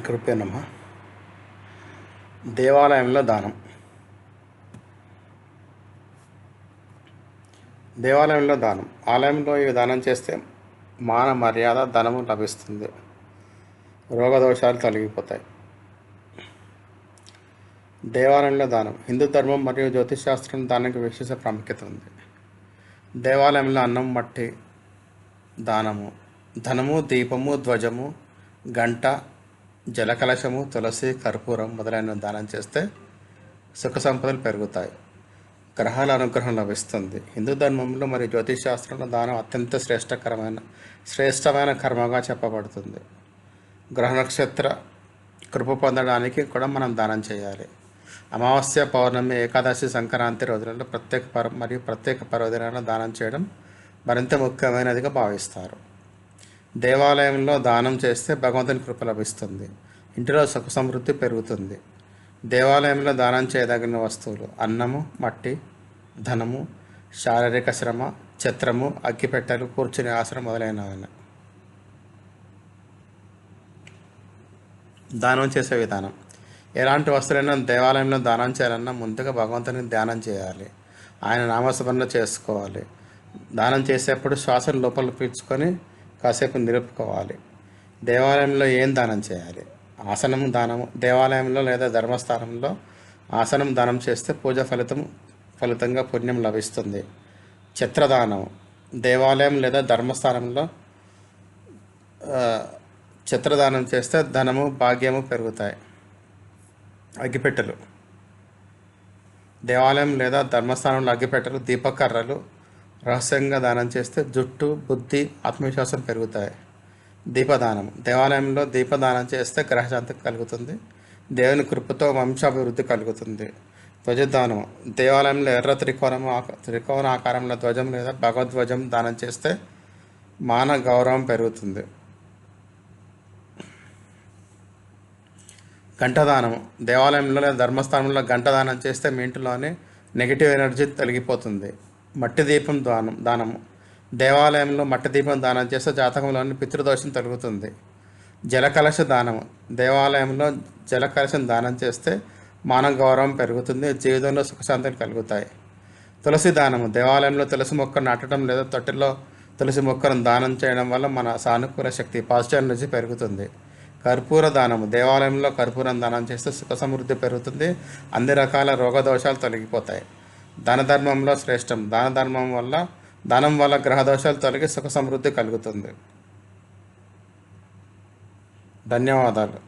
కృపే నమ. దేవాలయంలో దానం. దేవాలయంలో దానం. ఆలయంలో ఈ దానం చేస్తే మాన మర్యాద ధనము లభిస్తుంది, రోగదోషాలు తొలగిపోతాయి. దేవాలయంలో దానం. హిందూ ధర్మం మరియు జ్యోతిష్ దానికి విశేష ప్రాముఖ్యత ఉంది. దేవాలయంలో అన్నం, మట్టి దానము, ధనము, దీపము, ధ్వజము, గంట, జలకలశము, తులసి, కర్పూరం మొదలైన దానం చేస్తే సుఖ సంపదలు పెరుగుతాయి, గ్రహాల అనుగ్రహం లభిస్తుంది. హిందూ ధర్మంలో మరియు జ్యోతిష్ శాస్త్రంలో దానం అత్యంత శ్రేష్టమైన కర్మగా చెప్పబడుతుంది. గ్రహ నక్షత్ర కృప పొందడానికి కూడా మనం దానం చేయాలి. అమావాస్య, పౌర్ణమి, ఏకాదశి, సంక్రాంతి రోజులలో ప్రత్యేక పర్వదినాలను దానం చేయడం మరింత ముఖ్యమైనదిగా భావిస్తారు. దేవాలయంలో దానం చేస్తే భగవంతుని కృప లభిస్తుంది, ఇంటిలో సుఖ సమృద్ధి పెరుగుతుంది. దేవాలయంలో దానం చేయదగిన వస్తువులు: అన్నము, మట్టి, ధనము, శారీరక శ్రమ, ఛత్రము, అగ్గిపెట్టెలు, కూర్చునే ఆసనం మొదలైనవి. దానం చేసే విధానం: ఎలాంటి వస్తువులైనా దేవాలయంలో దానం చేయాలన్నా ముందుగా భగవంతుని ధ్యానం చేయాలి, ఆయన నామస్మరణ చేసుకోవాలి. దానం చేసేప్పుడు శ్వాసను లోపల పీల్చుకొని కాసేపు నిలుపుకోవాలి. దేవాలయంలో ఏం దానం చేయాలి? ఆసనం దానము. దేవాలయంలో లేదా ధర్మస్థానంలో ఆసనం దానం చేస్తే పూజ ఫలితంగా పుణ్యం లభిస్తుంది. ఛత్రదానము. దేవాలయం లేదా ధర్మస్థానంలో ఛత్రదానం చేస్తే ధనము, భాగ్యము పెరుగుతాయి. అగ్గిపెట్టెలు. దేవాలయం లేదా ధర్మస్థానంలో అగ్గిపెట్టెలు, దీపకర్రలు రహస్యంగా దానం చేస్తే జుట్టు, బుద్ధి, ఆత్మవిశ్వాసం పెరుగుతాయి. దీపదానం. దేవాలయంలో దీపదానం చేస్తే గ్రహశాంతి కలుగుతుంది, దేవుని కృపతో వంశాభివృద్ధి కలుగుతుంది. ధ్వజదానం. దేవాలయంలో ఎర్ర త్రికోణ ఆకారంలో ధ్వజం లేదా భగవద్ధ్వజం దానం చేస్తే మాన గౌరవం పెరుగుతుంది. గంటదానము. దేవాలయంలో లేదా ధర్మస్థానంలో గంట దానం చేస్తే మీ ఇంటిలోని నెగిటివ్ ఎనర్జీ తొలగిపోతుంది. మట్టి దీపం దానము. దేవాలయంలో మట్టి దీపం దానం చేస్తే జాతకంలోని పితృదోషం తొలగుతుంది. జలకలశ దానము. దేవాలయంలో జలకలశం దానం చేస్తే మానవ గౌరవం పెరుగుతుంది, జీవితంలో సుఖశాంతులు కలుగుతాయి. తులసి దానము. దేవాలయంలో తులసి మొక్క నాటడం లేదా తొట్టిలో తులసి మొక్కను దానం చేయడం వల్ల మన సానుకూల శక్తి, పాజిటివ్ ఎనర్జీ పెరుగుతుంది. కర్పూర దానము. దేవాలయంలో కర్పూరం దానం చేస్తే సుఖ సమృద్ధి పెరుగుతుంది, అన్ని రకాల రోగదోషాలు తొలగిపోతాయి. దాన ధర్మంలో శ్రేష్టం. దానం వల్ల గ్రహదోషాలు తొలగి సుఖ సమృద్ధి కలుగుతుంది. ధన్యవాదాలు.